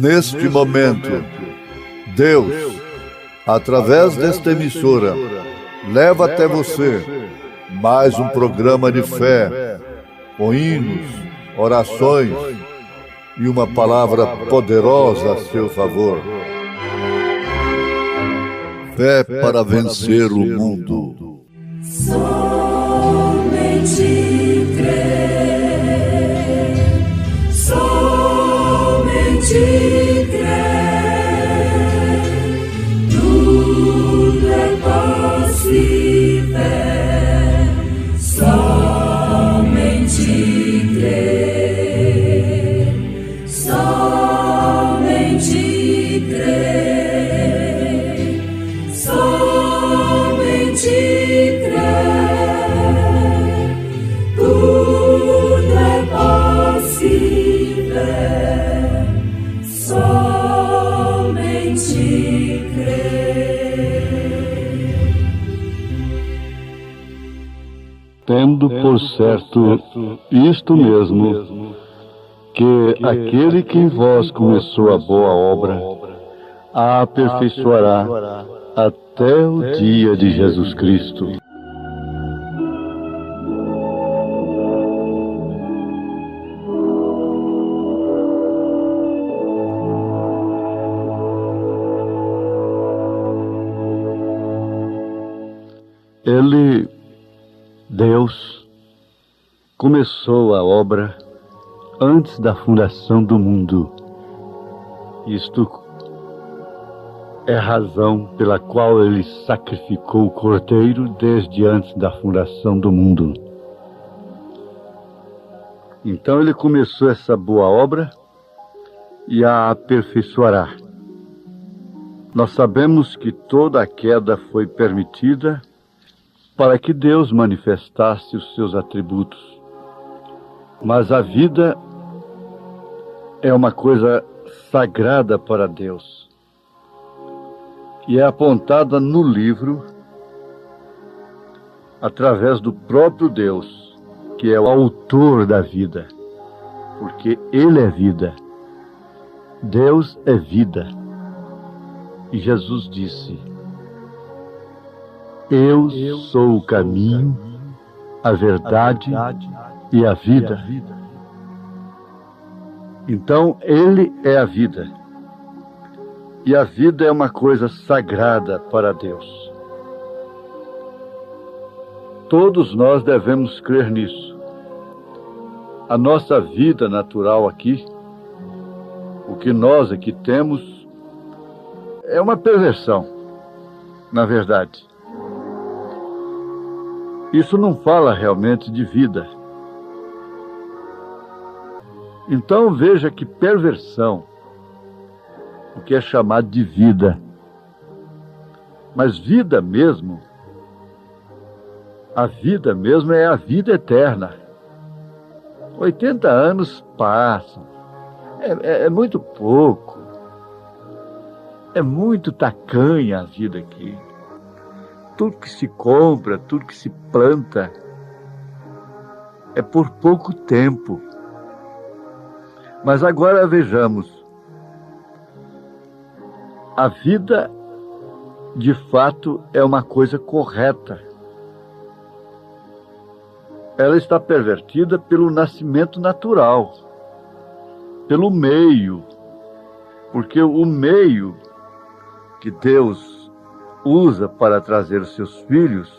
Neste momento, Deus, através desta emissora, leva até você mais um programa de fé, com hinos, orações e uma palavra poderosa a seu favor. Fé para vencer o mundo. Somente crer, somente crer, tudo é possível, somente crer, somente crer, somente crer, tudo é possível, somente crer. Tendo por certo isto mesmo, que aquele que em vós começou a boa obra, a aperfeiçoará até o dia de Jesus Cristo. Ele, Deus, começou a obra antes da fundação do mundo. Isto é a razão pela qual ele sacrificou o Cordeiro desde antes da fundação do mundo. Então ele começou essa boa obra e a aperfeiçoará. Nós sabemos que toda a queda foi permitida para que Deus manifestasse os seus atributos. Mas a vida é uma coisa sagrada para Deus e é apontada no livro através do próprio Deus, que é o autor da vida, porque Ele é vida. Deus é vida. E Jesus disse: Eu sou o caminho, a verdade e a vida. Então, Ele é a vida. E a vida é uma coisa sagrada para Deus. Todos nós devemos crer nisso. A nossa vida natural aqui, o que nós aqui temos, é uma perversão, na verdade. Isso não fala realmente de vida. Então veja que perversão, o que é chamado de vida. Mas vida mesmo, a vida mesmo é a vida eterna. 80 anos passam, é muito pouco, é muito tacanha a vida aqui. Tudo que se compra, tudo que se planta, é por pouco tempo. Mas agora vejamos, a vida, de fato, é uma coisa correta. Ela está pervertida pelo nascimento natural, pelo meio, porque o meio que Deus usa para trazer os seus filhos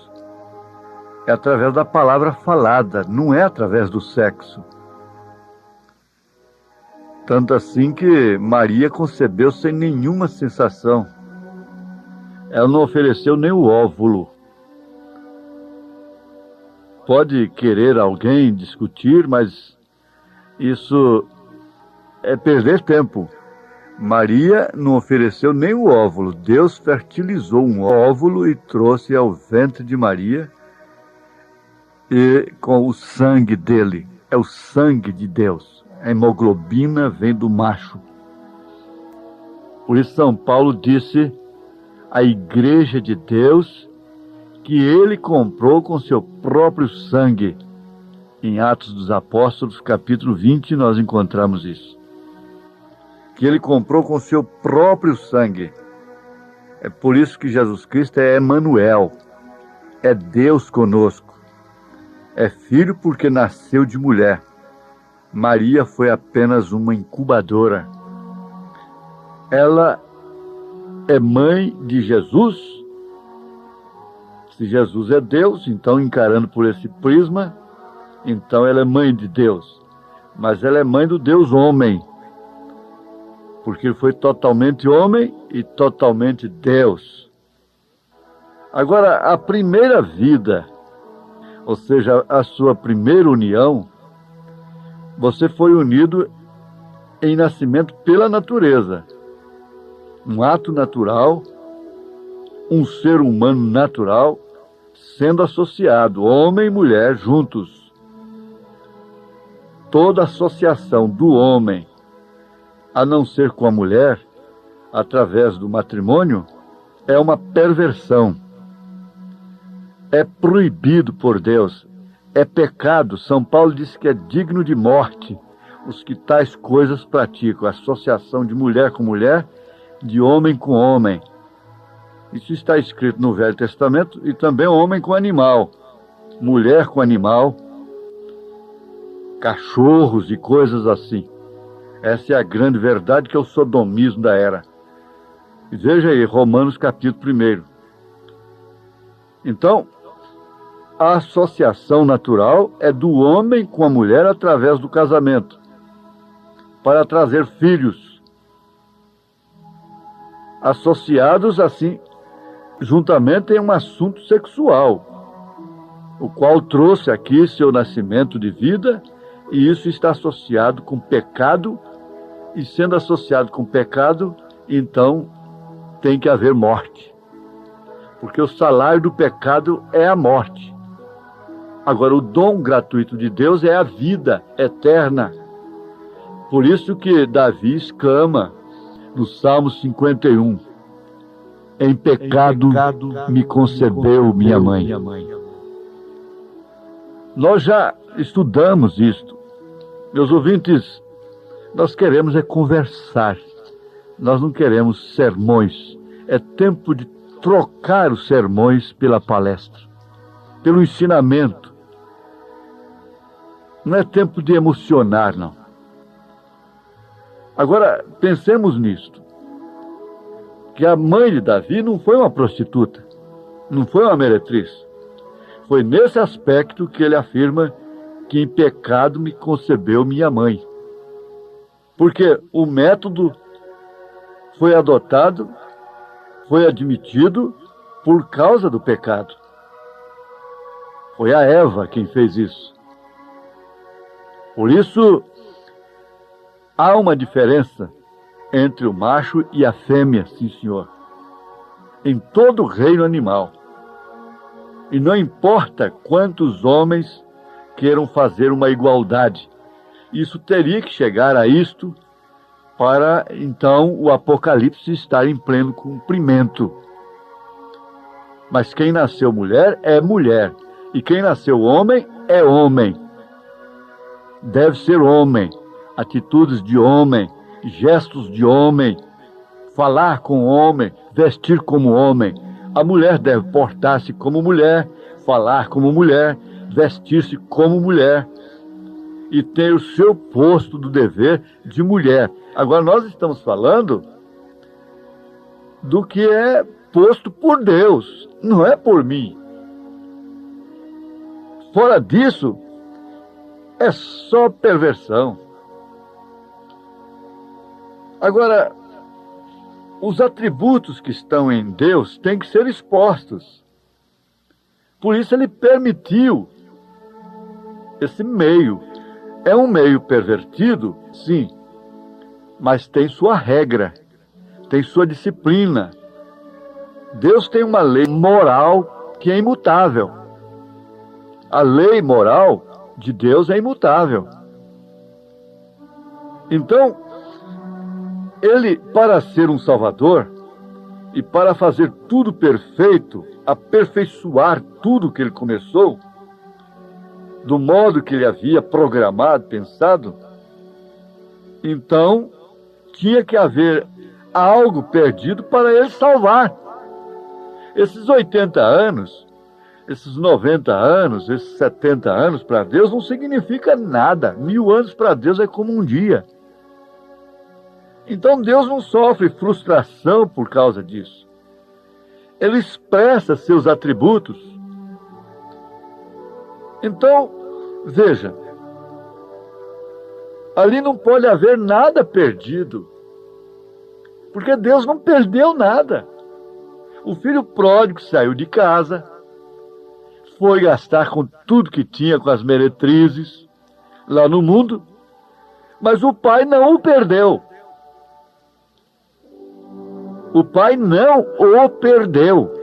é através da palavra falada, não é através do sexo. Tanto assim que Maria concebeu sem nenhuma sensação. Ela não ofereceu nem o óvulo. Pode querer alguém discutir, mas isso é perder tempo. Maria não ofereceu nem o óvulo. Deus fertilizou um óvulo e trouxe ao ventre de Maria, e com o sangue dele. É o sangue de Deus. A hemoglobina vem do macho. Por isso São Paulo disse: a igreja de Deus, que ele comprou com seu próprio sangue. Em Atos dos Apóstolos, capítulo 20, nós encontramos isso. que ele comprou com seu próprio sangue. É por isso que Jesus Cristo é Emanuel, é Deus conosco. É filho porque nasceu de mulher. Maria foi apenas uma incubadora. Ela é mãe de Jesus. Se Jesus é Deus, então encarando por esse prisma, então ela é mãe de Deus. Mas ela é mãe do Deus homem, porque ele foi totalmente homem e totalmente Deus. Agora, a primeira vida, ou seja, a sua primeira união, você foi unido em nascimento pela natureza. Um ato natural, um ser humano natural, sendo associado, homem e mulher juntos. Toda associação do homem, a não ser com a mulher, através do matrimônio, é uma perversão. É proibido por Deus. É pecado. São Paulo diz que é digno de morte os que tais coisas praticam. Associação de mulher com mulher, de homem com homem. Isso está escrito no Velho Testamento, e também homem com animal, mulher com animal, cachorros e coisas assim. Essa é a grande verdade, que é o sodomismo da era. E veja aí, Romanos capítulo 1. Então, a associação natural é do homem com a mulher através do casamento, para trazer filhos, associados assim, juntamente em um assunto sexual, o qual trouxe aqui seu nascimento de vida, e isso está associado com pecado, e sendo associado com pecado, então tem que haver morte, porque o salário do pecado é a morte. Agora, o dom gratuito de Deus é a vida eterna. Por isso que Davi exclama no Salmo 51, em pecado me concebeu minha mãe. Nós já estudamos isto. Meus ouvintes, nós queremos é conversar. Nós não queremos sermões. É tempo de trocar os sermões pela palestra, pelo ensinamento. Não é tempo de emocionar, não. Agora, pensemos nisto. Que a mãe de Davi não foi uma prostituta, não foi uma meretriz. Foi nesse aspecto que ele afirma que em pecado me concebeu minha mãe. Porque o método foi adotado, foi admitido por causa do pecado. Foi a Eva quem fez isso. Por isso, há uma diferença entre o macho e a fêmea, sim senhor, em todo o reino animal. E não importa quantos homens queiram fazer uma igualdade, isso teria que chegar a isto para, então, o Apocalipse estar em pleno cumprimento. Mas quem nasceu mulher é mulher, e quem nasceu homem é homem. Deve ser homem, atitudes de homem, gestos de homem, falar com homem, vestir como homem. A mulher deve portar-se como mulher, falar como mulher, vestir-se como mulher e ter o seu posto do dever de mulher. Agora, nós estamos falando do que é posto por Deus, não é por mim. Fora disso, é só perversão. Agora, os atributos que estão em Deus têm que ser expostos. Por isso ele permitiu esse meio. É um meio pervertido, sim, mas tem sua regra, tem sua disciplina. Deus tem uma lei moral que é imutável. A lei moral de Deus é imutável. Então, ele, para ser um Salvador e para fazer tudo perfeito, aperfeiçoar tudo que ele começou, do modo que ele havia programado, pensado, então tinha que haver algo perdido para ele salvar. Esses 80 anos, esses 90 anos, esses 70 anos para Deus não significa nada. 1000 anos para Deus é como um dia. Então Deus não sofre frustração por causa disso. Ele expressa seus atributos. Então, veja, ali não pode haver nada perdido, porque Deus não perdeu nada. O filho pródigo saiu de casa, foi gastar com tudo que tinha, com as meretrizes, lá no mundo, mas o pai não o perdeu. O pai não o perdeu.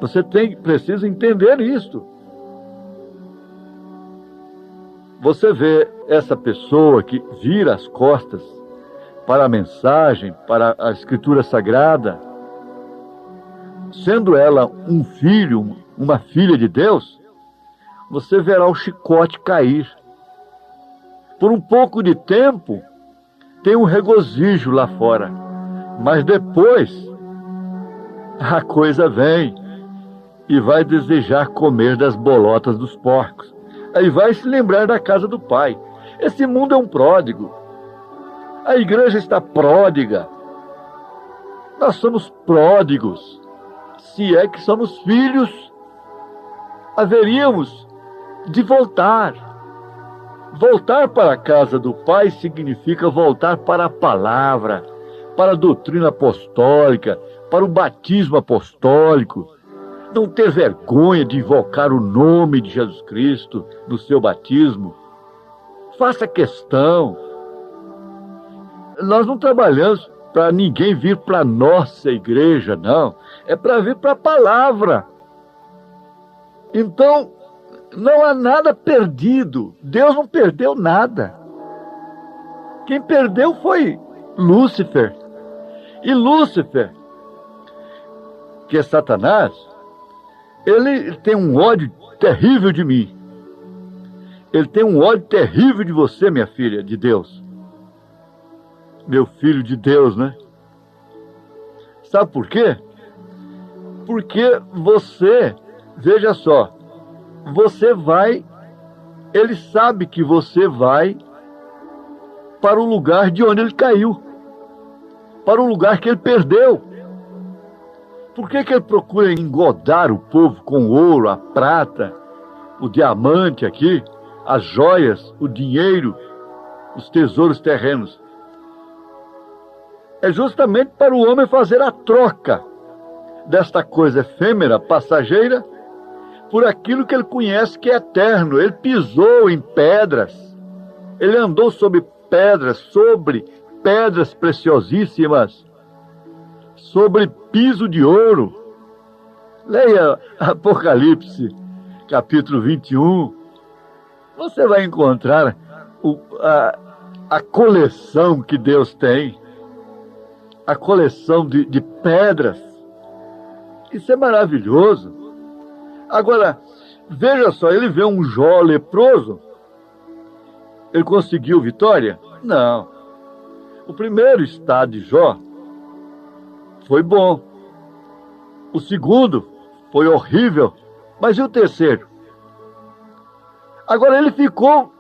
Você precisa entender isso. Você vê essa pessoa que vira as costas para a mensagem, para a Escritura Sagrada, sendo ela um filho, uma filha de Deus, você verá o chicote cair. Por um pouco de tempo, tem um regozijo lá fora, mas depois a coisa vem e vai desejar comer das bolotas dos porcos. Aí vai se lembrar da casa do pai. Esse mundo é um pródigo. A igreja está pródiga. Nós somos pródigos. Se é que somos filhos, haveríamos de voltar. Voltar para a casa do pai significa voltar para a palavra, para a doutrina apostólica, para o batismo apostólico. Não ter vergonha de invocar o nome de Jesus Cristo no seu batismo. Faça questão. Nós não trabalhamos para ninguém vir para a nossa igreja, não. É para vir para a palavra. Então, não há nada perdido. Deus não perdeu nada. Quem perdeu foi Lúcifer. E Lúcifer, que é Satanás, ele tem um ódio terrível de mim. Ele tem um ódio terrível de você, minha filha, de Deus. Meu filho de Deus, né? Sabe por quê? Porque você, veja só, você vai, ele sabe que você vai para o lugar de onde ele caiu, para o lugar que ele perdeu. Por que ele procura engodar o povo com o ouro, a prata, o diamante aqui, as joias, o dinheiro, os tesouros terrenos? É justamente para o homem fazer a troca desta coisa efêmera, passageira, por aquilo que ele conhece que é eterno. Ele pisou em pedras, ele andou sobre pedras preciosíssimas, sobre piso de ouro. Leia Apocalipse, capítulo 21. Você vai encontrar a coleção que Deus tem, a coleção de pedras. Isso é maravilhoso. Agora, veja só, ele vê um Jó leproso, ele conseguiu vitória? Não. O primeiro estado de Jó foi bom. O segundo foi horrível. Mas e o terceiro? Agora ele ficou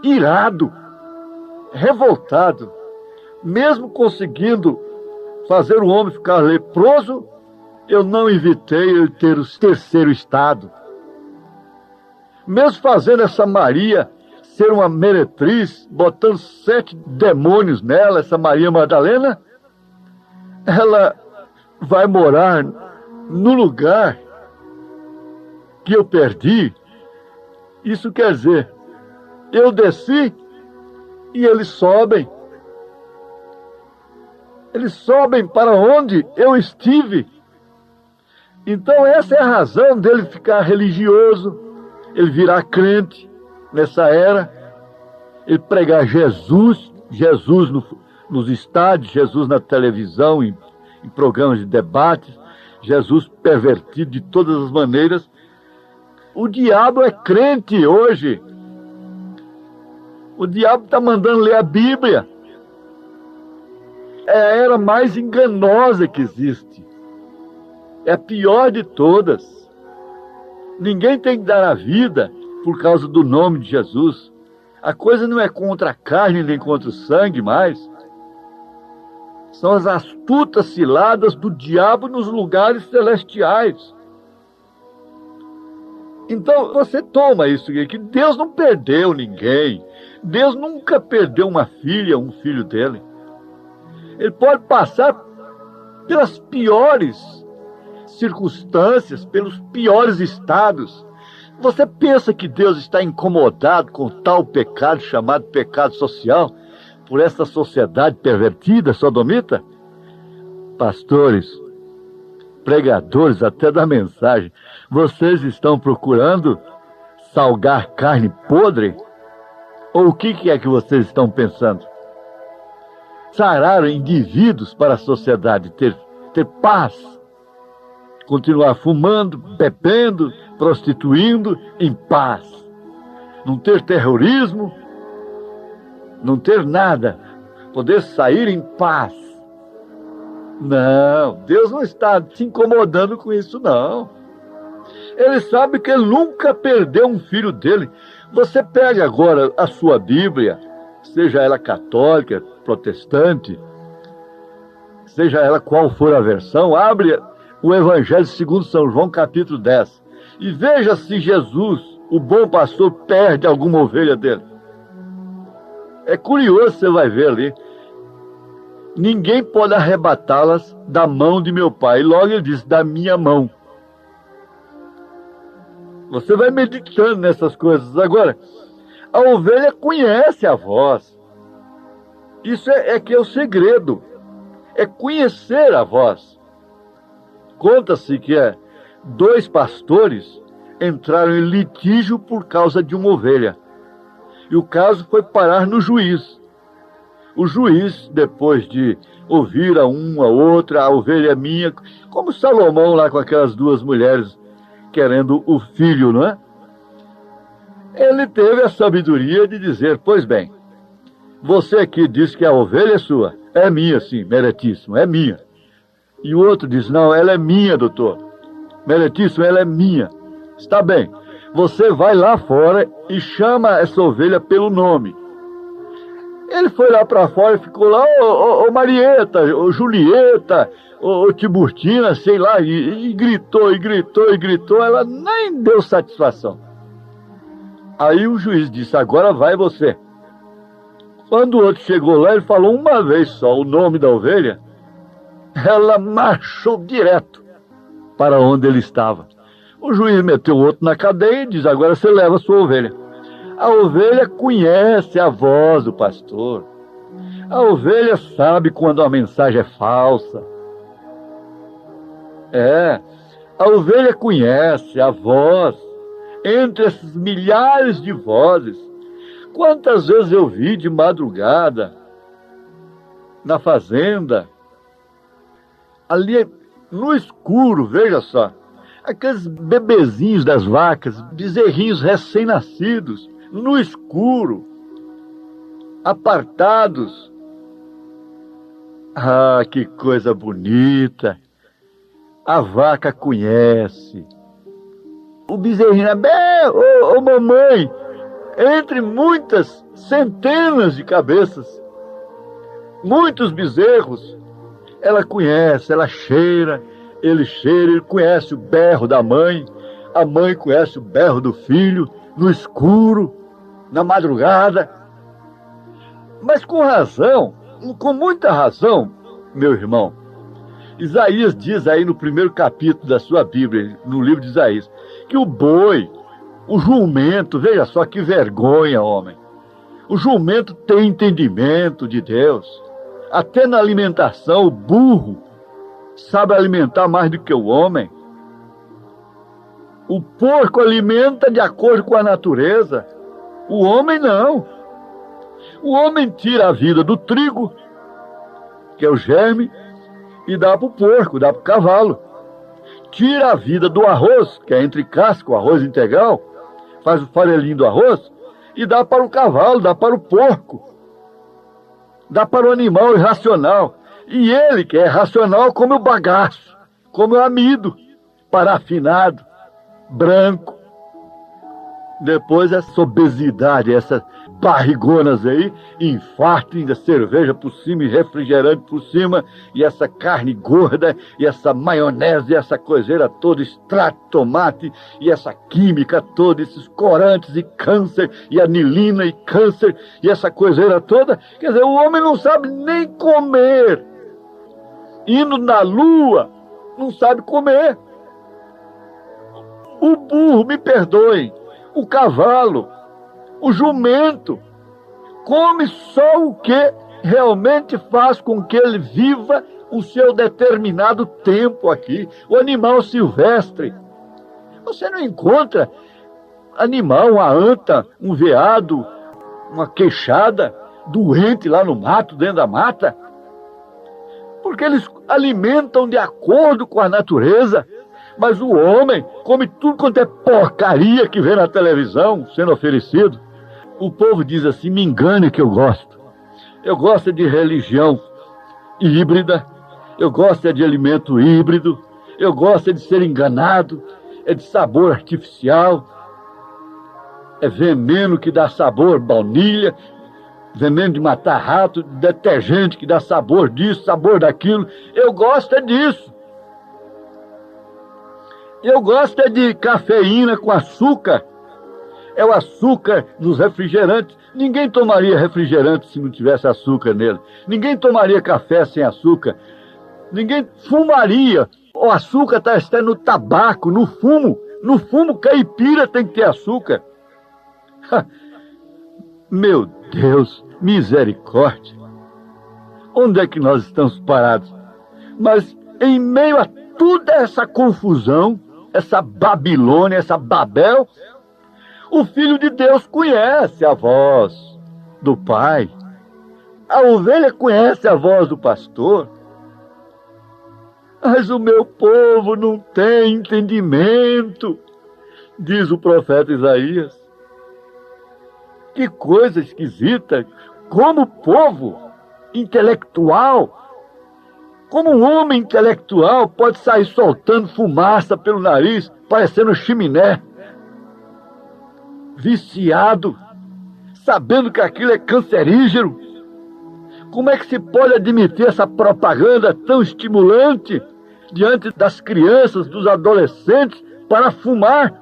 irado, revoltado. Mesmo conseguindo fazer o homem ficar leproso, eu não evitei ele ter o terceiro estado. Mesmo fazendo essa Maria ser uma meretriz, botando 7 demônios nela, essa Maria Madalena, ela vai morar no lugar que eu perdi. Isso quer dizer, eu desci e eles sobem. Eles sobem para onde eu estive. Então essa é a razão dele ficar religioso, ele virar crente nessa era, ele pregar Jesus nos estádios, Jesus na televisão, em programas de debates, Jesus pervertido de todas as maneiras. O diabo é crente hoje. O diabo está mandando ler a Bíblia. É a era mais enganosa que existe. É a pior de todas. Ninguém tem que dar a vida por causa do nome de Jesus. A coisa não é contra a carne nem contra o sangue mais. São as astutas ciladas do diabo nos lugares celestiais. Então você toma isso aqui, que Deus não perdeu ninguém. Deus nunca perdeu uma filha, um filho dele. Ele pode passar pelas piores circunstâncias, pelos piores estados. Você pensa que Deus está incomodado com tal pecado chamado pecado social, por essa sociedade pervertida, sodomita? Pastores, pregadores até da mensagem, vocês estão procurando salgar carne podre? Ou o que é que vocês estão pensando? Sarar indivíduos para a sociedade ter paz, continuar fumando, bebendo, prostituindo em paz, não ter terrorismo, não ter nada, poder sair em paz. Não, Deus não está se incomodando com isso, não. Ele sabe que ele nunca perdeu um filho dele. Você pega agora a sua Bíblia, seja ela católica, protestante, seja ela qual for a versão, abre o Evangelho segundo São João, capítulo 10, e veja se Jesus, o bom pastor, perde alguma ovelha dele. É curioso, você vai ver ali. Ninguém pode arrebatá-las da mão de meu Pai. E logo ele diz, da minha mão. Você vai meditando nessas coisas. Agora, a ovelha conhece a voz. Isso é que é o segredo. É conhecer a voz. Conta-se que 2 pastores entraram em litígio por causa de uma ovelha. E o caso foi parar no juiz. O juiz, depois de ouvir a outra, a ovelha é minha, como Salomão lá com aquelas 2 mulheres querendo o filho, não é? Ele teve a sabedoria de dizer, pois bem, você aqui diz que a ovelha é sua. É minha, sim, meritíssimo, é minha. E o outro diz, não, ela é minha, doutor. Meritíssimo, ela é minha. Está bem, você vai lá fora e chama essa ovelha pelo nome. Ele foi lá para fora e ficou lá, ô Marieta, ô Julieta, ô Tiburtina, sei lá, e gritou, ela nem deu satisfação. Aí o juiz disse, agora vai você. Quando o outro chegou lá, ele falou uma vez só o nome da ovelha, ela marchou direto para onde ele estava. O juiz meteu o outro na cadeia e diz, agora você leva a sua ovelha. A ovelha conhece a voz do pastor. A ovelha sabe quando a mensagem é falsa. A ovelha conhece a voz entre esses milhares de vozes. Quantas vezes eu vi de madrugada, na fazenda, ali no escuro, veja só, aqueles bebezinhos das vacas, bezerrinhos recém-nascidos, no escuro, apartados. Ah, que coisa bonita! A vaca conhece. O bezerrinho ô mamãe, entre muitas centenas de cabeças, muitos bezerros, ela conhece, ela cheira, ele conhece o berro da mãe, a mãe conhece o berro do filho, no escuro, na madrugada. Mas com razão, com muita razão, meu irmão, Isaías diz aí no primeiro capítulo da sua Bíblia, no livro de Isaías, que o boi, o jumento, veja só que vergonha, homem, o jumento tem entendimento de Deus. Até na alimentação, o burro sabe alimentar mais do que o homem. O porco alimenta de acordo com a natureza. O homem não. O homem tira a vida do trigo, que é o germe, e dá para o porco, dá para o cavalo. Tira a vida do arroz, que é entre casco, o arroz integral, faz o farelinho do arroz, e dá para o cavalo, dá para o porco. Dá para o animal irracional. E ele, que é racional, come o bagaço, come o amido, parafinado, branco. Depois essa obesidade, essas barrigonas aí, infarto, ainda cerveja por cima e refrigerante por cima, e essa carne gorda, e essa maionese, e essa coiseira toda, extrato de tomate, e essa química toda, esses corantes e câncer, e anilina e câncer, e essa coiseira toda. Quer dizer, o homem não sabe nem comer. Indo na lua, não sabe comer. O burro, me perdoem, o cavalo, o jumento, come só o que realmente faz com que ele viva o seu determinado tempo aqui. O animal silvestre. Você não encontra animal, uma anta, um veado, uma queixada doente lá no mato, dentro da mata. Porque eles alimentam de acordo com a natureza. Mas o homem come tudo quanto é porcaria que vê na televisão sendo oferecido. O povo diz assim, me engane que eu gosto. Eu gosto de religião híbrida, eu gosto de alimento híbrido, eu gosto de ser enganado, é de sabor artificial, é veneno que dá sabor, baunilha, veneno de matar rato, detergente que dá sabor disso, sabor daquilo. Eu gosto é disso. Eu gosto é de cafeína com açúcar. É o açúcar nos refrigerantes. Ninguém tomaria refrigerante se não tivesse açúcar nele. Ninguém tomaria café sem açúcar. Ninguém fumaria. O açúcar está no tabaco, no fumo. No fumo caipira tem que ter açúcar. Meu Deus, misericórdia. Onde é que nós estamos parados? Mas em meio a toda essa confusão, essa Babilônia, essa Babel, o Filho de Deus conhece a voz do Pai. A ovelha conhece a voz do pastor. Mas o meu povo não tem entendimento, diz o profeta Isaías. Que coisa esquisita. Como povo intelectual, como um homem intelectual pode sair soltando fumaça pelo nariz, parecendo chiminé, viciado, sabendo que aquilo é cancerígeno? Como é que se pode admitir essa propaganda tão estimulante diante das crianças, dos adolescentes, para fumar,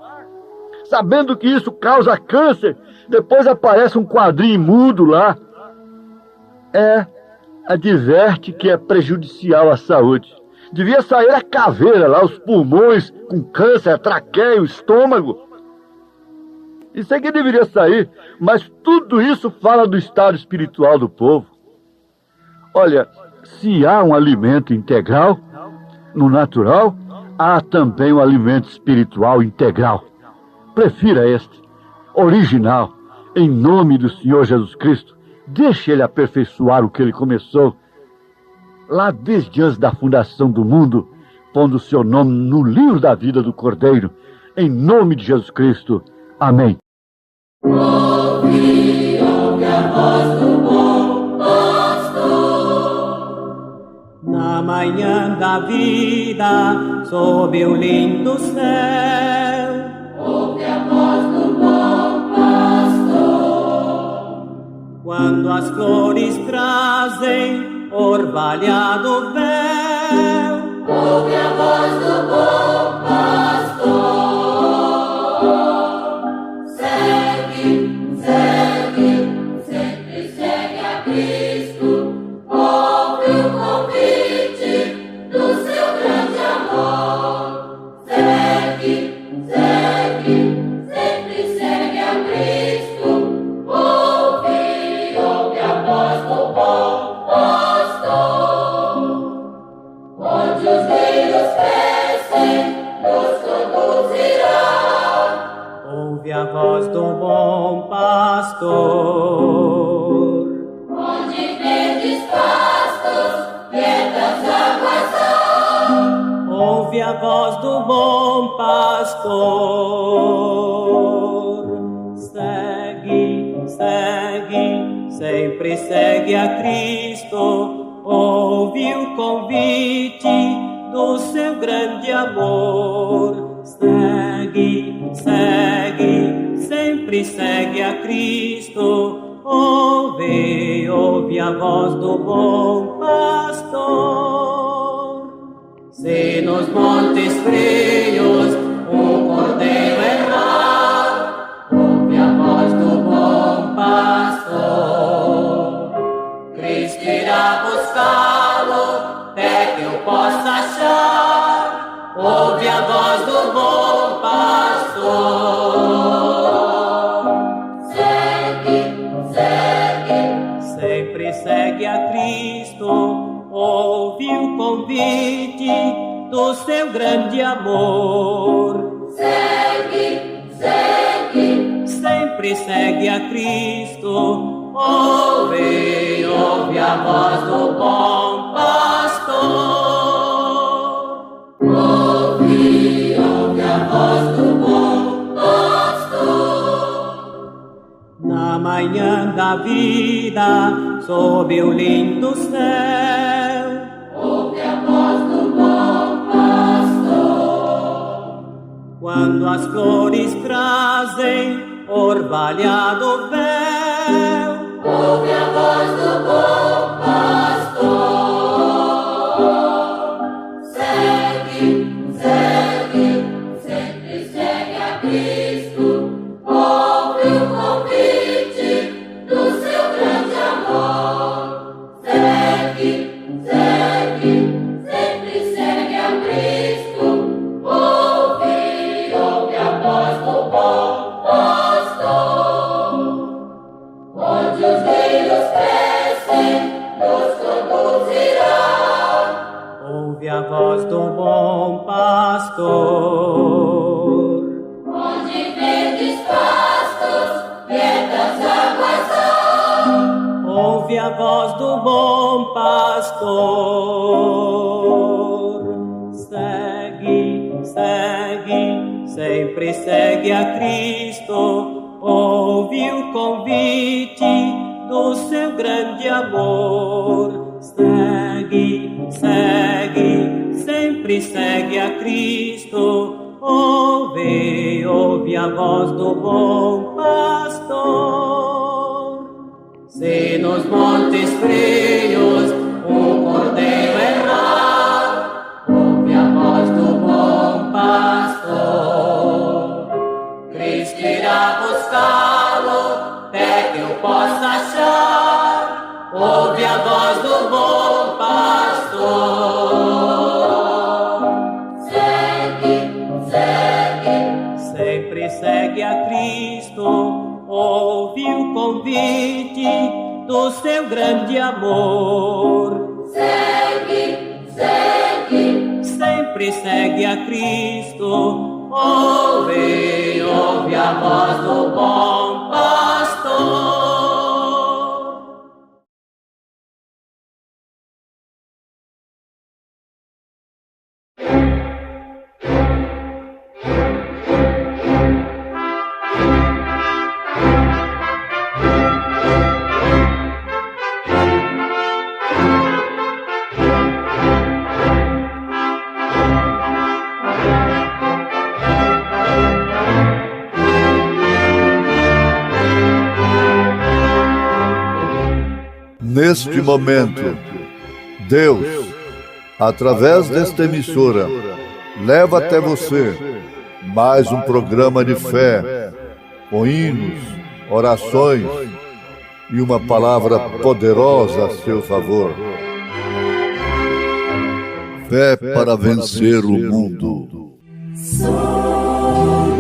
sabendo que isso causa câncer? Depois aparece um quadrinho mudo lá. Adverte que é prejudicial à saúde. Devia sair a caveira lá, os pulmões com câncer, a traqueia, o estômago. Isso é que deveria sair. Mas tudo isso fala do estado espiritual do povo. Olha, se há um alimento integral no natural, há também um alimento espiritual integral. Prefira este, original, em nome do Senhor Jesus Cristo. Deixe Ele aperfeiçoar o que Ele começou lá desde antes da fundação do mundo, pondo o seu nome no livro da vida do Cordeiro, em nome de Jesus Cristo. Amém. Ouve a voz do bom pastor. Na manhã da vida, sob o lindo céu, Ouve a voz do bom pastor. quando as flores trazem orvalhado véu, Ouve a voz do bom pastor. Segue, segue, sempre segue a Cristo. Ouve o convite do seu grande amor. Segue, segue, sempre segue a Cristo. Ouve a voz do bom pastor. Onde os rios crescem, nos conduzirá. ouve a voz do bom pastor. Onde verdes pastos, quietas águas há. Ouve a voz do bom pastor. Segue, segue, sempre segue a Cristo. ouve o convite do seu grande amor. Segue, segue, sempre segue a Cristo. Ouve a voz do bom pastor. Se nos montes frios um cordeiro errar, ouve a voz do bom pastor. Cristo irá buscá-lo até que eu possa achar. Ouve a voz do bom pastor. Sempre segue a Cristo, ouve o convite do seu grande amor. Segue, segue, sempre segue a Cristo, ouve a voz do bom pastor. ouve a voz do bom pastor. Na manhã da vida, sob o lindo céu, Ouve a voz do bom pastor. quando as flores trazem orvalhado véu, Ouve a voz do bom pastor. Segue, segue, sempre segue a Cristo. Ouve o convite do seu grande amor. Segue, segue, sempre segue a Cristo. Ouve a voz do bom pastor. Onde os rios crescem, nos conduzirá. ouve a voz do bom pastor. Onde verdes pastos, quietas águas há. Ouve a voz do bom pastor. Segue, segue, sempre segue a Cristo. Ouve o convite do seu grande amor. Segue, segue, sempre segue a Cristo. Ouve a voz do bom pastor. Se nos montes frios um cordeiro errar, ouve a voz do bom pastor. Cristo irá buscá-lo até que eu possa achar. Ouve a voz do bom pastor. Segue, segue, Sempre segue a Cristo. Ouve o convite do seu grande amor. segue, segue, Sempre segue a Cristo. Ouve a voz do bom pastor. Neste momento, Deus, através desta emissora, leva até você mais um programa de fé, com hinos, orações e uma palavra poderosa a seu favor. Fé para vencer o mundo. somente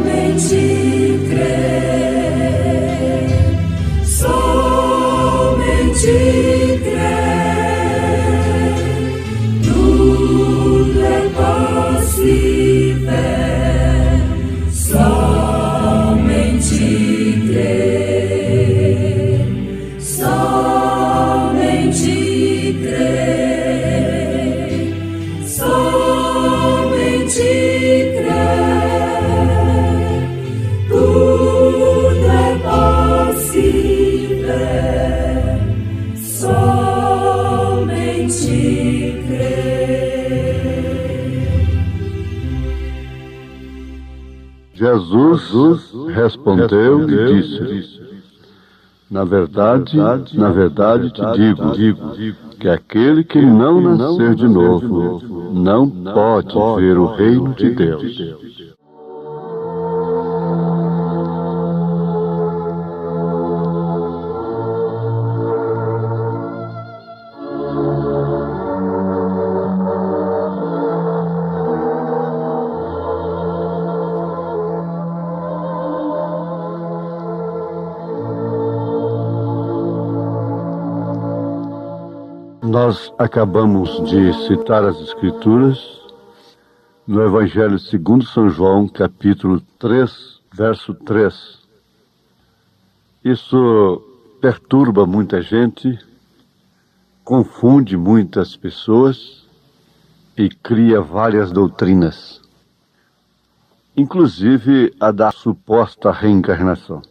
crer, somente crer, tudo é possível, somente crer, somente crer, somente crer, tudo é possível, Jesus respondeu e disse: na verdade te digo que aquele que não nascer de novo não pode ver o reino de Deus. Nós acabamos de citar as Escrituras no Evangelho segundo São João, capítulo 3, verso 3. Isso perturba muita gente, confunde muitas pessoas e cria várias doutrinas, inclusive a da suposta reencarnação.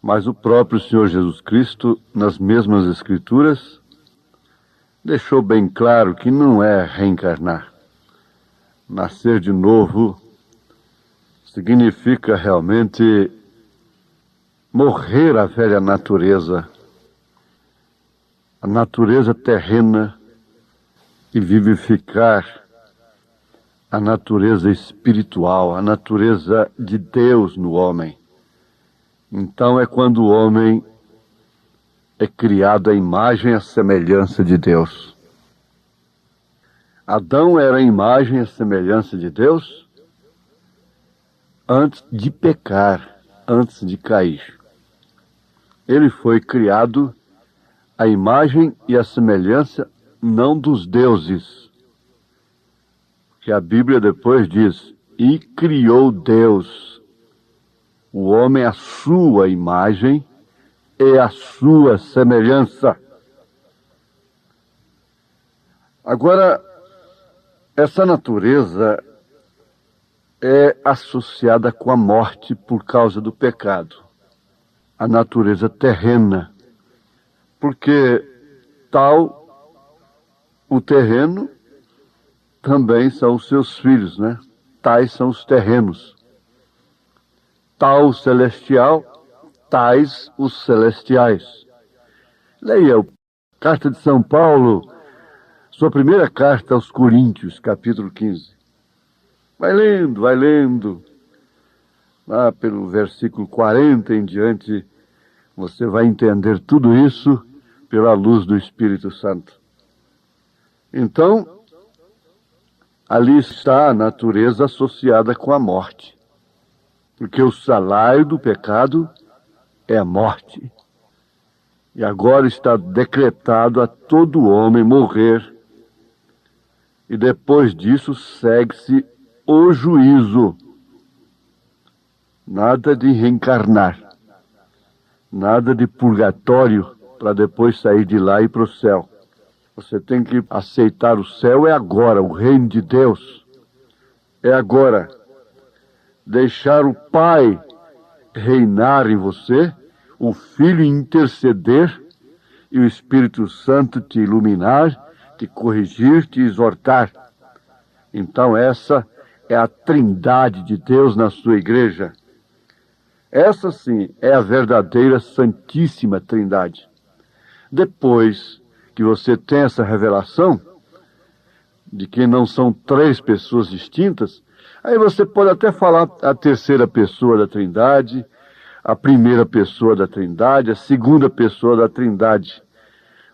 Mas o próprio Senhor Jesus Cristo, nas mesmas Escrituras, deixou bem claro que não é reencarnar. Nascer de novo significa realmente morrer à velha natureza, a natureza terrena, e vivificar a natureza espiritual, a natureza de Deus no homem. Então é quando o homem é criado à imagem e à semelhança de Deus. Adão era a imagem e a semelhança de Deus antes de pecar, antes de cair. Ele foi criado à imagem e à semelhança não dos deuses, que a Bíblia depois diz: e criou Deus o homem à sua imagem e a sua semelhança. Agora, essa natureza é associada com a morte por causa do pecado. A natureza terrena. Porque tal o terreno também são os seus filhos, né? Tais são os terrenos. Tal o celestial, tais os celestiais. Leia a Carta de São Paulo, sua primeira carta aos Coríntios, capítulo 15. Vai lendo. Lá pelo versículo 40 em diante, você vai entender tudo isso pela luz do Espírito Santo. Então, ali está a natureza associada com a morte. Porque o salário do pecado é a morte. E agora está decretado a todo homem morrer. E depois disso segue-se o juízo. Nada de reencarnar. Nada de purgatório para depois sair de lá e ir para o céu. Você tem que aceitar o céu, é agora, o reino de Deus. É agora. Deixar o Pai reinar em você, o Filho interceder e o Espírito Santo te iluminar, te corrigir, te exortar. Então essa é a trindade de Deus na sua igreja. Essa sim é a verdadeira Santíssima Trindade. Depois que você tem essa revelação de que não são três pessoas distintas, aí você pode até falar a terceira pessoa da Trindade, a primeira pessoa da Trindade, a segunda pessoa da Trindade.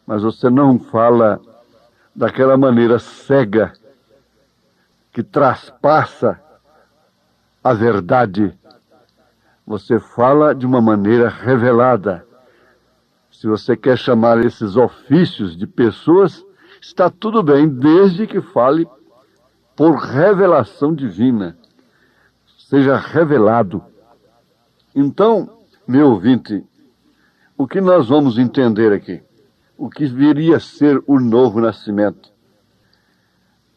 Mas você não fala daquela maneira cega que traspassa a verdade. Você fala de uma maneira revelada. Se você quer chamar esses ofícios de pessoas, está tudo bem, desde que fale por revelação divina. Seja revelado. Então, meu ouvinte, o que nós vamos entender aqui? O que viria a ser o novo nascimento?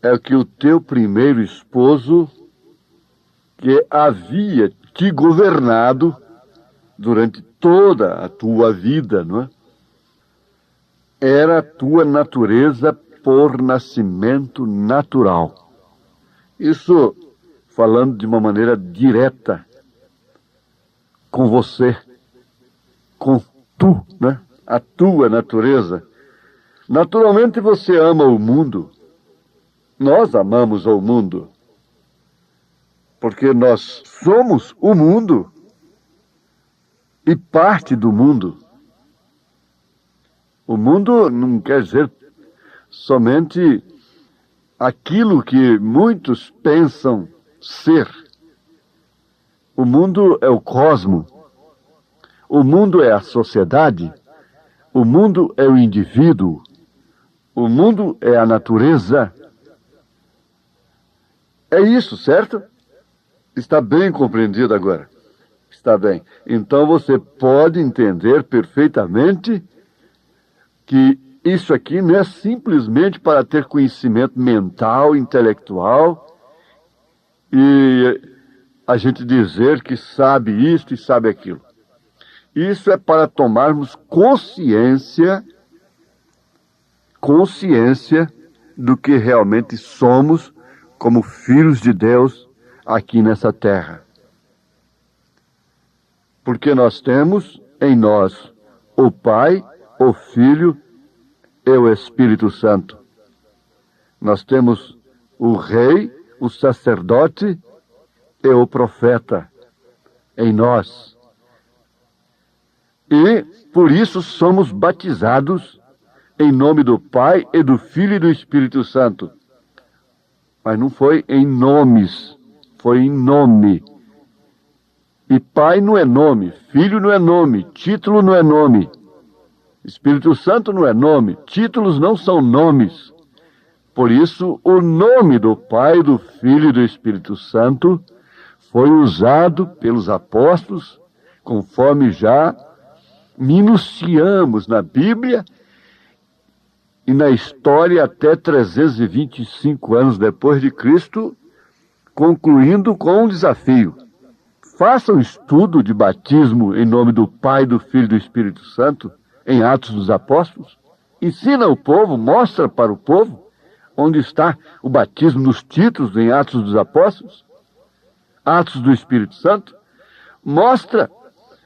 É que o teu primeiro esposo, que havia te governado durante toda a tua vida, não é? Era a tua natureza por nascimento natural. Isso falando de uma maneira direta com você, com tu, né? A tua natureza. Naturalmente você ama o mundo. Nós amamos o mundo. Porque nós somos o mundo e parte do mundo. O mundo não quer dizer somente aquilo que muitos pensam ser. O mundo é o cosmo. O mundo é a sociedade. O mundo é o indivíduo. O mundo é a natureza. É isso, certo? Está bem compreendido agora. Está bem. Então você pode entender perfeitamente que isso aqui não é simplesmente para ter conhecimento mental, intelectual, e a gente dizer que sabe isto e sabe aquilo. Isso é para tomarmos consciência do que realmente somos como filhos de Deus aqui nessa terra. Porque nós temos em nós o Pai, o Filho e o Espírito Santo. Nós temos o Rei, o sacerdote e o profeta em nós. E por isso somos batizados em nome do Pai e do Filho e do Espírito Santo. Mas não foi em nomes, foi em nome. E Pai não é nome, Filho não é nome, título não é nome. Espírito Santo não é nome, títulos não são nomes. Por isso, o nome do Pai, do Filho e do Espírito Santo foi usado pelos apóstolos, conforme já minuciamos na Bíblia e na história até 325 anos depois de Cristo, concluindo com um desafio. Faça um estudo de batismo em nome do Pai, do Filho e do Espírito Santo, em Atos dos Apóstolos. Ensina o povo, mostra para o povo onde está o batismo nos títulos em Atos dos Apóstolos, Atos do Espírito Santo. Mostra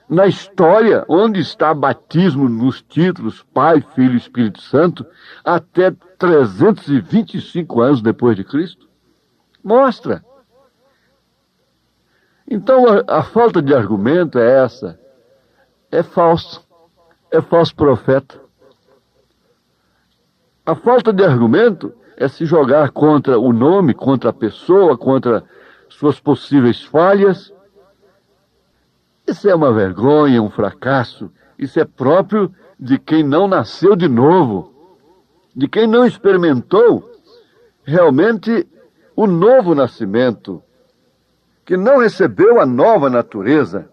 na história onde está batismo nos títulos Pai, Filho e Espírito Santo até 325 anos depois de Cristo. Mostra. Então a falta de argumento é essa. É falso. É falso profeta. A falta de argumento é se jogar contra o nome, contra a pessoa, contra suas possíveis falhas. Isso é uma vergonha, um fracasso. Isso é próprio de quem não nasceu de novo, de quem não experimentou realmente o novo nascimento, que não recebeu a nova natureza.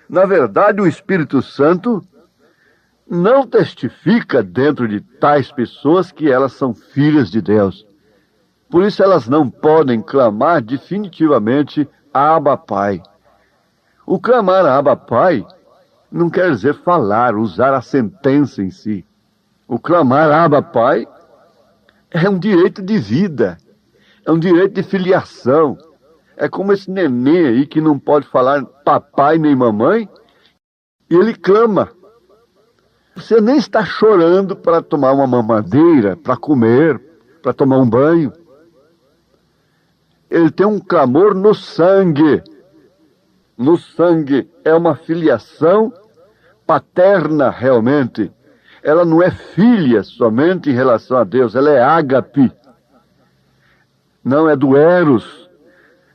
Na verdade, o Espírito Santo não testifica dentro de tais pessoas que elas são filhas de Deus. Por isso elas não podem clamar definitivamente Abba Pai. O clamar Abba Pai não quer dizer falar, usar a sentença em si. O clamar Abba Pai é um direito de vida, é um direito de filiação. É como esse neném aí que não pode falar papai nem mamãe, e ele clama. Você nem está chorando para tomar uma mamadeira, para comer, para tomar um banho. Ele tem um clamor no sangue. No sangue é uma filiação paterna realmente. Ela não é filha somente em relação a Deus, ela é ágape. Não é do eros.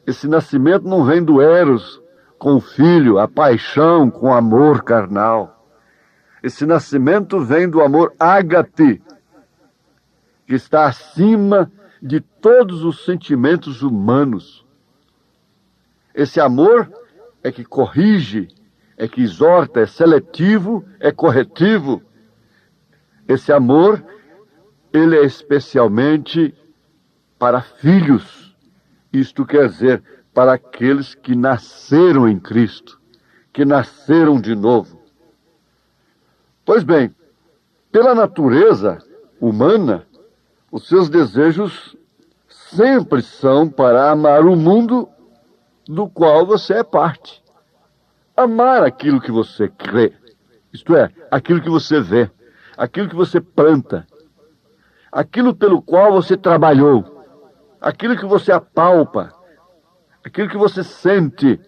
Esse nascimento não vem do eros com o filho, a paixão com o amor carnal. Esse nascimento vem do amor ágape, que está acima de todos os sentimentos humanos. Esse amor é que corrige, é que exorta, é seletivo, é corretivo. Esse amor, ele é especialmente para filhos. Isto quer dizer, para aqueles que nasceram em Cristo, que nasceram de novo. Pois bem, pela natureza humana, os seus desejos sempre são para amar o mundo do qual você é parte. Amar aquilo que você crê, isto é, aquilo que você vê, aquilo que você planta, aquilo pelo qual você trabalhou, aquilo que você apalpa, aquilo que você sente.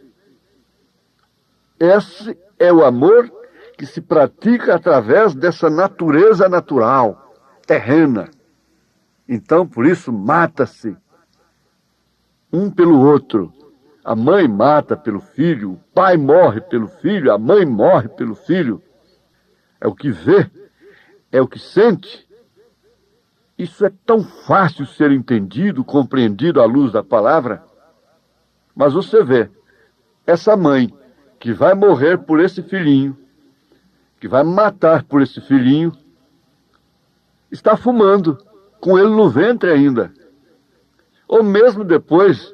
Esse é o amor que se pratica através dessa natureza natural, terrena. Então, por isso, mata-se um pelo outro. A mãe mata pelo filho, o pai morre pelo filho, a mãe morre pelo filho. É o que vê, é o que sente. Isso é tão fácil ser entendido, compreendido à luz da palavra. Mas você vê, essa mãe que vai morrer por esse filhinho, que vai matar por esse filhinho, está fumando, com ele no ventre ainda. Ou mesmo depois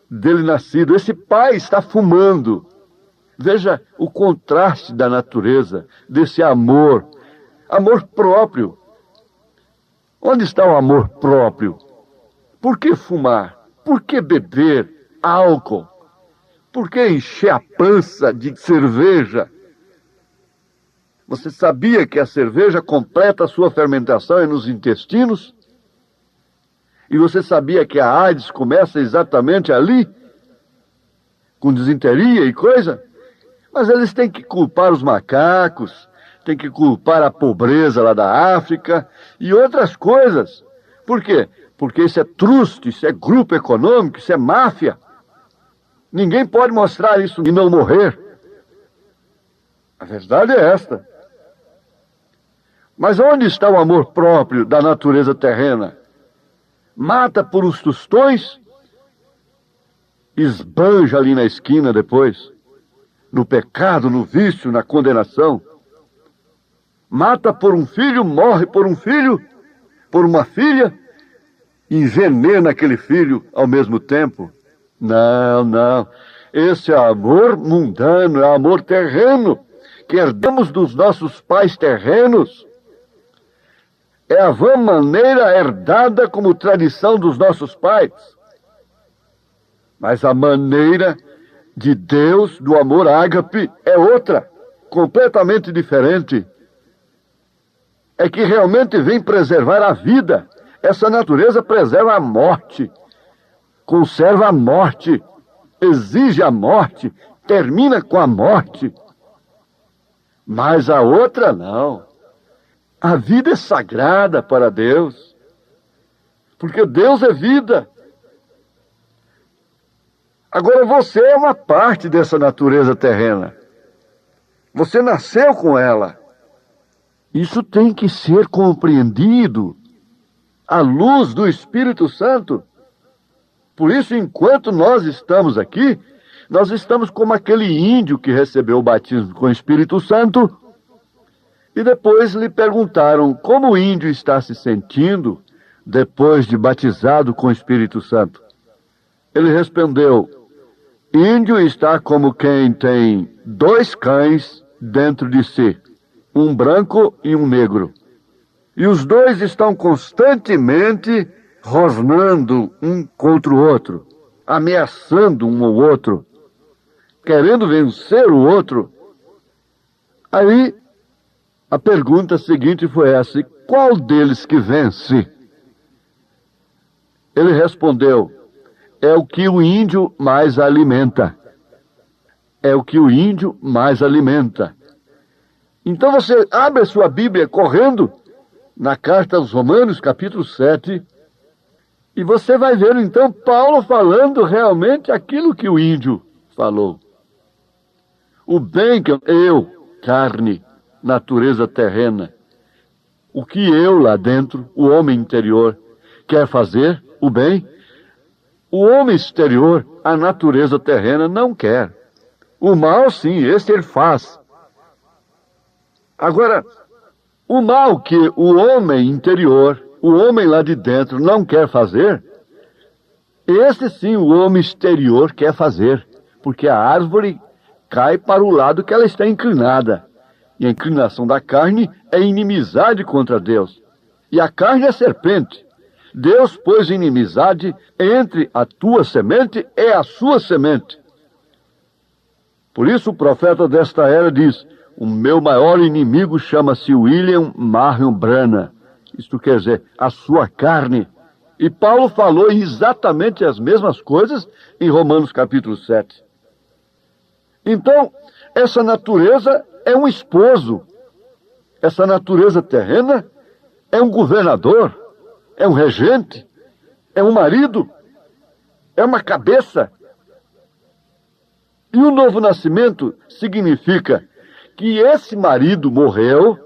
dele nascido, esse pai está fumando. Veja o contraste da natureza, desse amor, amor próprio. Onde está o amor próprio? Por que fumar? Por que beber álcool? Por que encher a pança de cerveja? Você sabia que a cerveja completa a sua fermentação nos intestinos? E você sabia que a AIDS começa exatamente ali? Com disenteria e coisa? Mas eles têm que culpar os macacos, têm que culpar a pobreza lá da África e outras coisas. Por quê? Porque isso é truste, isso é grupo econômico, isso é máfia. Ninguém pode mostrar isso e não morrer. A verdade é esta. Mas onde está o amor próprio da natureza terrena? Mata por uns tostões, esbanja ali na esquina depois, no pecado, no vício, na condenação. Mata por um filho, morre por um filho, por uma filha, envenena aquele filho ao mesmo tempo. Não, não. Esse é amor mundano, é amor terreno, que herdamos dos nossos pais terrenos. É a vã maneira herdada como tradição dos nossos pais. Mas a maneira de Deus, do amor ágape, é outra, completamente diferente. É que realmente vem preservar a vida. Essa natureza preserva a morte, conserva a morte, exige a morte, termina com a morte. Mas a outra não. A vida é sagrada para Deus, porque Deus é vida. Agora você é uma parte dessa natureza terrena. Você nasceu com ela. Isso tem que ser compreendido à luz do Espírito Santo. Por isso, enquanto nós estamos aqui, nós estamos como aquele índio que recebeu o batismo com o Espírito Santo. E depois lhe perguntaram como o índio está se sentindo depois de batizado com o Espírito Santo. Ele respondeu: índio está como quem tem 2 cães dentro de si, um branco e um negro. E os 2 estão constantemente rosnando um contra o outro, ameaçando um ao outro, querendo vencer o outro. Aí a pergunta seguinte foi essa: qual deles que vence? Ele respondeu: é o que o índio mais alimenta. É o que o índio mais alimenta. Então você abre a sua Bíblia correndo na carta aos Romanos, capítulo 7, e você vai ver então Paulo falando realmente aquilo que o índio falou. O bem que eu, carne, natureza terrena, o que eu lá dentro, o homem interior, quer fazer, o bem, o homem exterior, a natureza terrena, não quer. O mal, sim, esse ele faz. Agora, o mal que o homem interior, o homem lá de dentro não quer fazer, esse sim o homem exterior quer fazer, porque a árvore cai para o lado que ela está inclinada. E a inclinação da carne é inimizade contra Deus. E a carne é serpente. Deus pôs inimizade entre a tua semente e a sua semente. Por isso o profeta desta era diz: o meu maior inimigo chama-se William Marion Branham. Isto quer dizer, a sua carne. E Paulo falou exatamente as mesmas coisas em Romanos capítulo 7. Então, essa natureza é um esposo. Essa natureza terrena é um governador, é um regente, é um marido, é uma cabeça. E o novo nascimento significa que esse marido morreu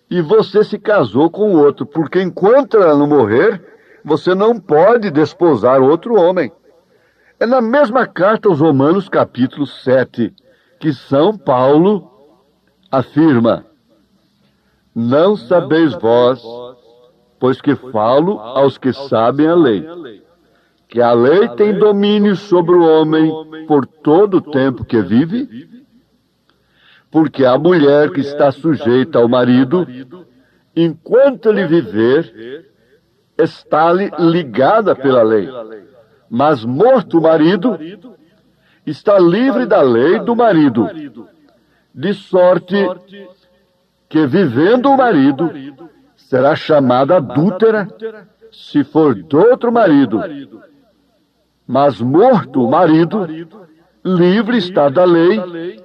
e você se casou com o outro, porque enquanto ela não morrer, você não pode desposar outro homem. É na mesma carta aos Romanos, capítulo 7, que São Paulo afirma: não sabeis vós, pois que falo aos que sabem a lei, que a lei tem domínio sobre o homem por todo o tempo que vive, porque a mulher que está sujeita ao marido, enquanto ele viver, está-lhe ligada pela lei. Mas morto o marido, está livre da lei do marido, de sorte que, vivendo o marido, será chamada adúltera se for de outro marido. Mas morto o marido, livre está da lei,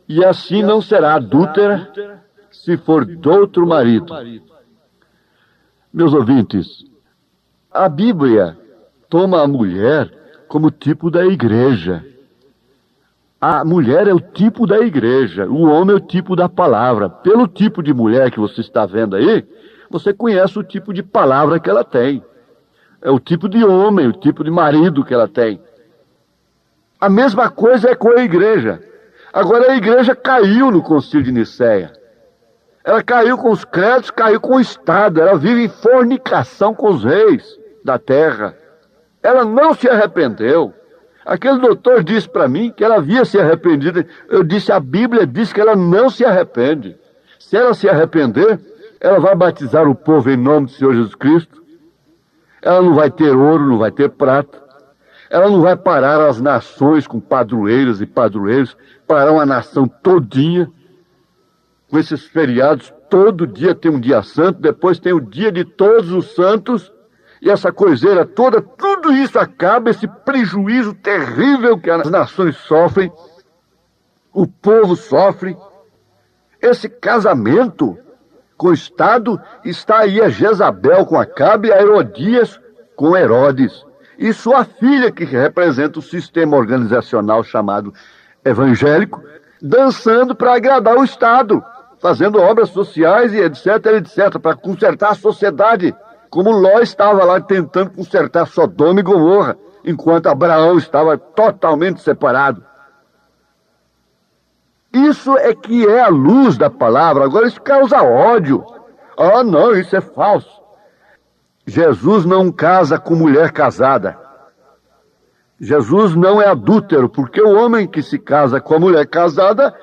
e assim não será adúltera se for de outro marido. Meus ouvintes, a Bíblia toma a mulher como tipo da igreja. A mulher é o tipo da igreja, o homem é o tipo da palavra. Pelo tipo de mulher que você está vendo aí, você conhece o tipo de palavra que ela tem. É o tipo de homem, o tipo de marido que ela tem. A mesma coisa é com a igreja. Agora a igreja caiu no Concílio de Nicéia. Ela caiu com os créditos, caiu com o Estado. Ela vive em fornicação com os reis da terra. Ela não se arrependeu. Aquele doutor disse para mim que ela havia se arrependido. Eu disse, a Bíblia diz que ela não se arrepende. Se ela se arrepender, ela vai batizar o povo em nome do Senhor Jesus Cristo. Ela não vai ter ouro, não vai ter prata. Ela não vai parar as nações com padroeiras e padroeiros, parar uma nação todinha, com esses feriados. Todo dia tem um dia santo, depois tem o dia de todos os santos, e essa coiseira toda, tudo isso acaba, esse prejuízo terrível que as nações sofrem, o povo sofre. Esse casamento com o Estado, está aí a Jezabel com Acabe, a Herodias com Herodes, e sua filha, que representa o sistema organizacional chamado evangélico, dançando para agradar o Estado, fazendo obras sociais e etc, etc, para consertar a sociedade, como Ló estava lá tentando consertar Sodoma e Gomorra, enquanto Abraão estava totalmente separado. Isso é que é a luz da palavra. Agora isso causa ódio. Ah, não, isso é falso. Jesus não casa com mulher casada. Jesus não é adúltero, porque o homem que se casa com a mulher casada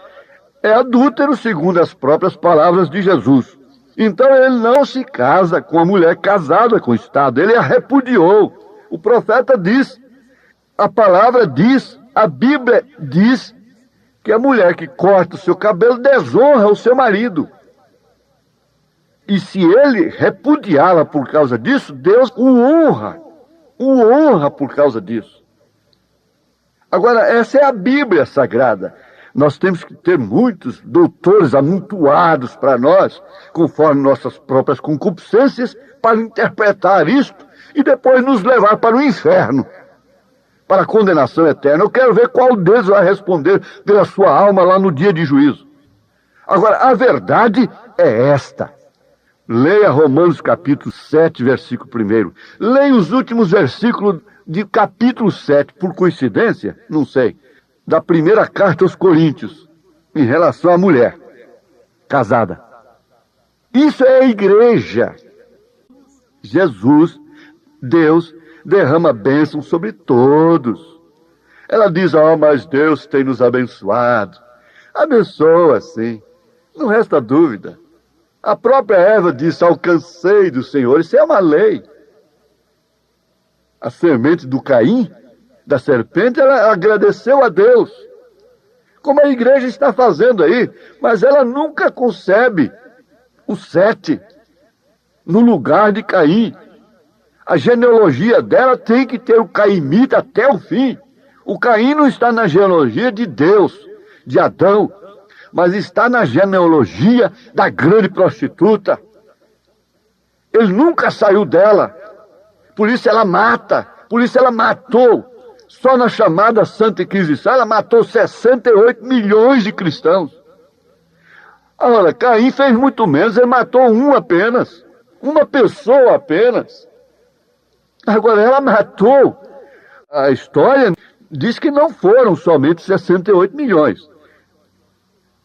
é adúltero, segundo as próprias palavras de Jesus. Então ele não se casa com a mulher casada com o Estado, ele a repudiou. O profeta diz, a palavra diz, a Bíblia diz que a mulher que corta o seu cabelo desonra o seu marido. E se ele repudiá-la por causa disso, Deus o honra por causa disso. Agora, essa é a Bíblia Sagrada. Nós temos que ter muitos doutores amontoados para nós, conforme nossas próprias concupiscências, para interpretar isto e depois nos levar para o inferno, para a condenação eterna. Eu quero ver qual deles vai responder pela sua alma lá no dia de juízo. Agora, a verdade é esta. Leia Romanos capítulo 7, versículo 1. Leia os últimos versículos de capítulo 7, por coincidência, não sei, da primeira carta aos Coríntios, em relação à mulher casada. Isso é a igreja. Jesus, Deus, derrama bênção sobre todos. Ela diz, mas Deus tem nos abençoado. Abençoa, sim. Não resta dúvida. A própria Eva disse, alcancei do Senhor. Isso é uma lei. a semente do Caim, da serpente, ela agradeceu a Deus, como a igreja está fazendo aí, mas ela nunca concebe o Sete no lugar de Caim. A genealogia dela tem que ter o caimita até o fim. O Caim não está na genealogia de Deus, de Adão, mas está na genealogia da grande prostituta. Ele nunca saiu dela. Por isso ela mata, por isso ela matou. Só na chamada Santa Inquisição ela matou 68 milhões de cristãos. Agora, Caim fez muito menos, ele matou um apenas. Uma pessoa apenas. Agora, ela matou. A história diz que não foram somente 68 milhões.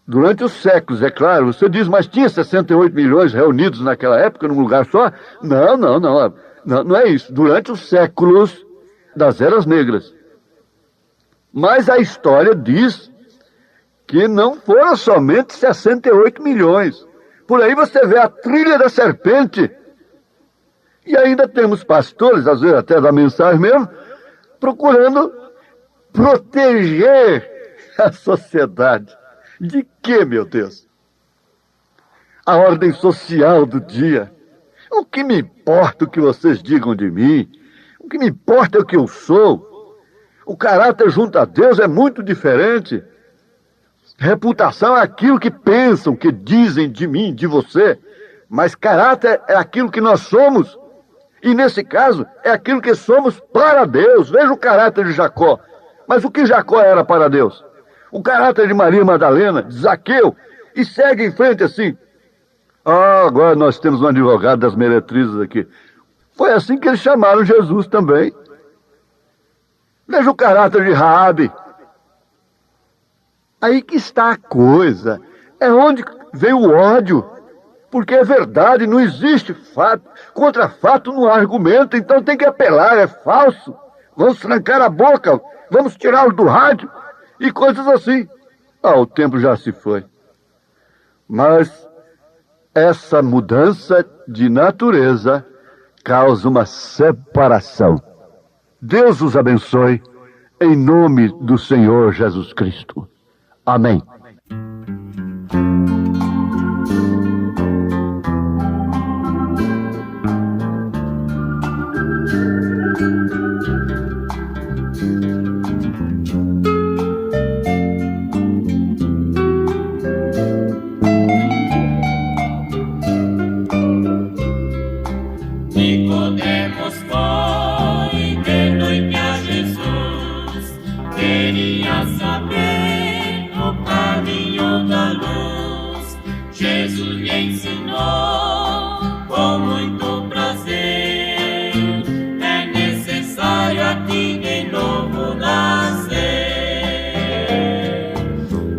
Durante os séculos, é claro. Você diz, mas tinha 68 milhões reunidos naquela época, num lugar só? Não é isso. Durante os séculos das Eras Negras. Mas a história diz que não foram somente 68 milhões. Por aí você vê a trilha da serpente. E ainda temos pastores, às vezes até da mensagem mesmo, procurando proteger a sociedade. De quê, meu Deus? A ordem social do dia. O que me importa o que vocês digam de mim? O que me importa é o que eu sou. O caráter junto a Deus é muito diferente. Reputação é aquilo que pensam, que dizem de mim, de você. Mas caráter é aquilo que nós somos. E nesse caso, é aquilo que somos para Deus. Veja o caráter de Jacó. Mas o que Jacó era para Deus? O caráter de Maria Madalena, de Zaqueu. E segue em frente assim. Agora nós temos um advogado das meretrizes aqui. Foi assim que eles chamaram Jesus também. Veja o caráter de Raabe. Aí que está a coisa. É onde vem o ódio. Porque é verdade, não existe fato. Contra fato não há argumento, então tem que apelar, é falso. Vamos trancar a boca, vamos tirá-lo do rádio e coisas assim. O tempo já se foi. Mas essa mudança de natureza causa uma separação. Deus os abençoe, em nome do Senhor Jesus Cristo. Amém. Nicodemos foi de noite a Jesus, queria saber o caminho da luz. Jesus lhe ensinou com muito prazer: é necessário a ti de novo nascer.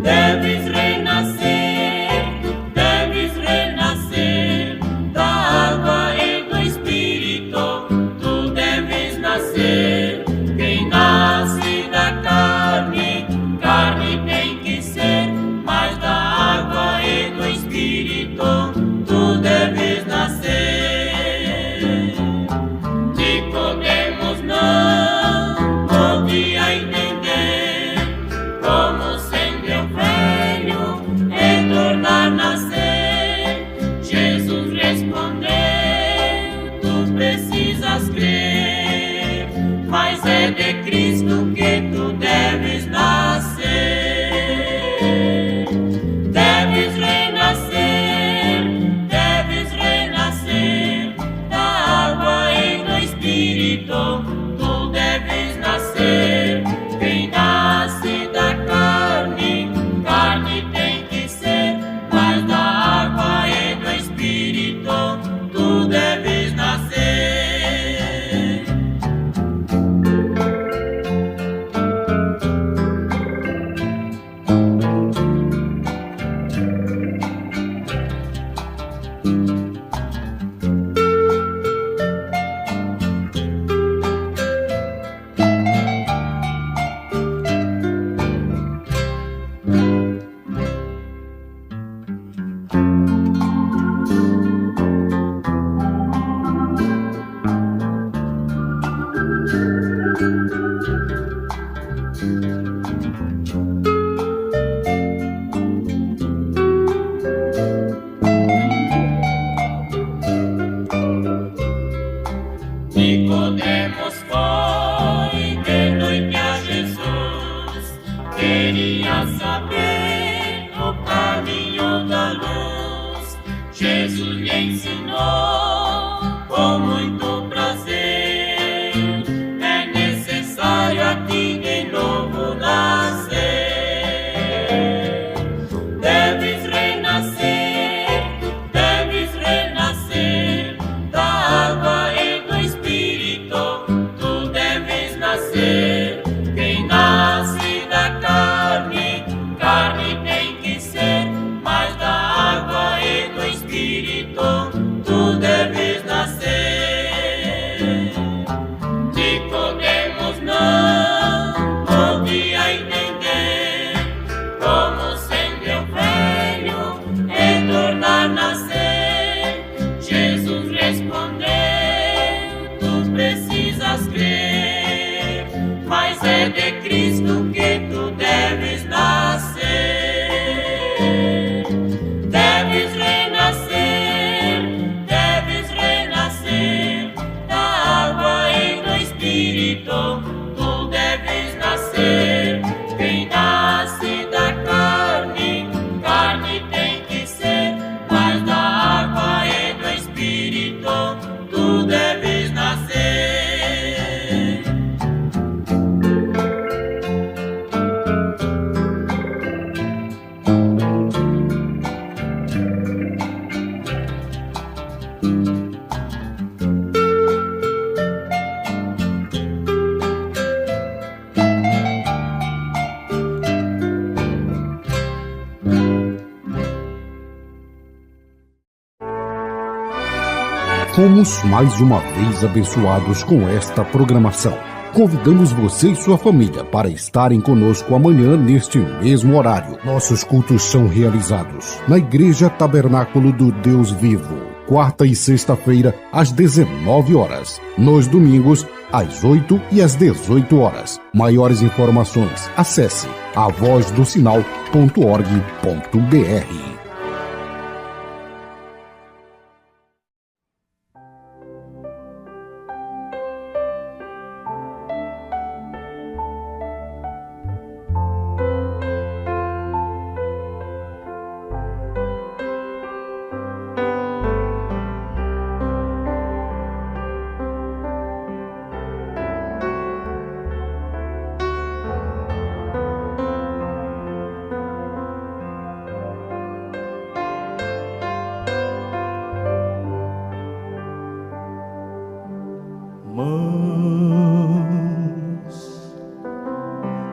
Deves renascer da água e do Espírito. Tu deves nascer. Quem nasce da carne, carne tem que ser, mas da água e do Espírito tu deves nascer. Nicodemos não podia entender como, sendo eu velho, retornar a nascer. Jesus respondeu: tu precisas crer, mas é de Cristo que tu deves nascer. Deves renascer da água e do Espírito. Tu deves nascer. Quem nasce da carne, carne tem que ser, mas da água e do Espírito tu deves nascer. Nicodemos foi de noite a Jesus, queria saber o caminho da luz. Jesus lhe ensinou com muito prazer: é necessário a ti de novo nascer. Deves renascer da água e do Espírito. Tu deves nascer. Quem nasce da carne, carne tem que ser, mas da água e do Espírito tu deves nascer. Nicodemos não podia entender como, sendo velho, retornar a nascer. Jesus respondeu: tu precisas crer, mas é de Cristo que tu deves nascer. Deves renascer da água e do Espírito. Tu deves nascer. Quem nasce da carne, carne tem que ser, mas da água e do Espírito tu deves nascer. Fomos mais uma vez abençoados com esta programação. Convidamos você e sua família para estarem conosco amanhã neste mesmo horário. Nossos cultos são realizados na Igreja Tabernáculo do Deus Vivo, quarta e sexta-feira às 19 horas. Nos domingos, às 8 e às 18 horas. Maiores informações, acesse avozdosinal.org.br.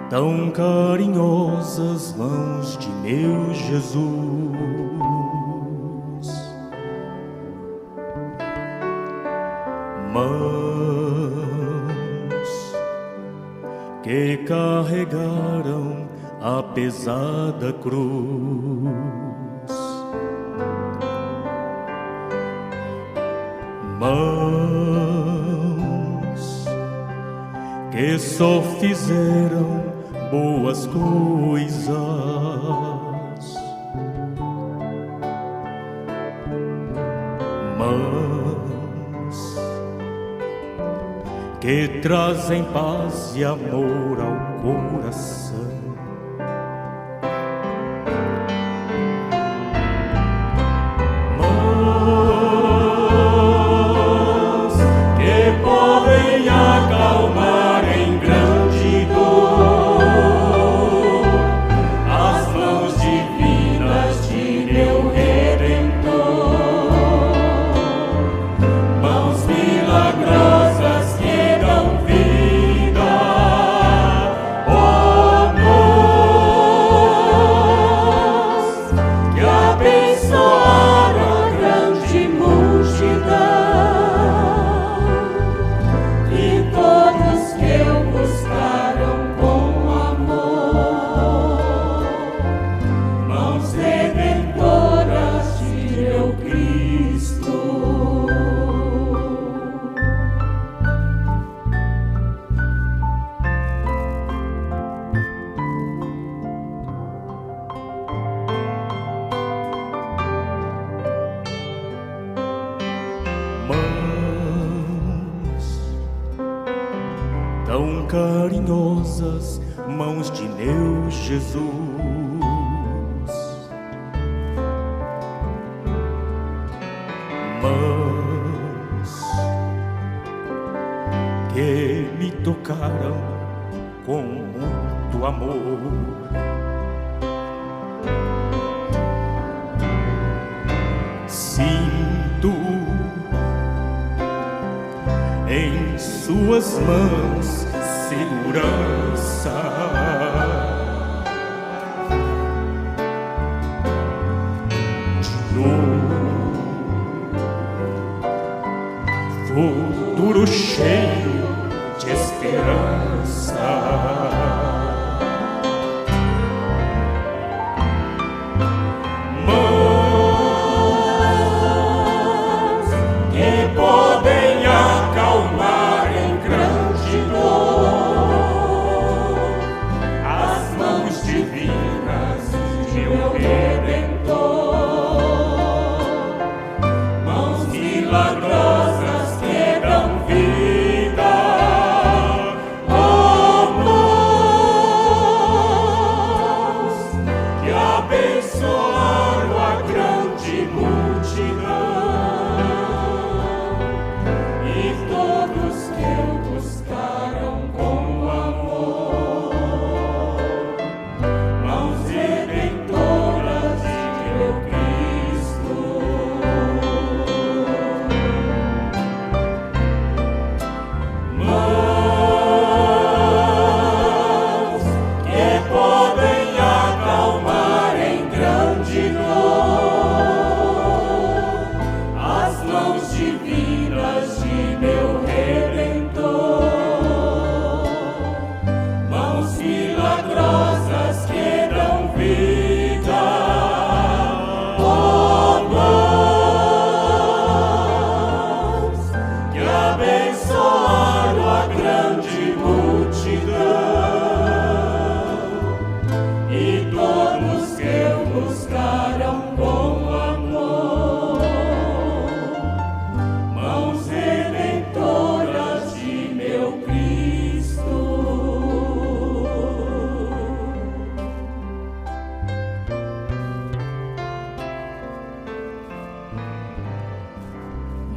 Tão carinhosas mãos de meu Jesus, mãos que carregaram a pesada cruz, mãos que só fizeram boas coisas, mãos que trazem paz e amor ao coração. Mãos que podem acalmar em grande dor as mãos divinas de meu Redentor, mãos milagrosas que dão vida, oh, tão carinhosas mãos de meu Jesus. Mãos que me tocaram com muito amor. Sinto em suas mãos segurança. Futuro cheio de esperança.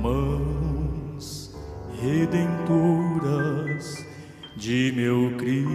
Mãos redentoras de meu Cristo.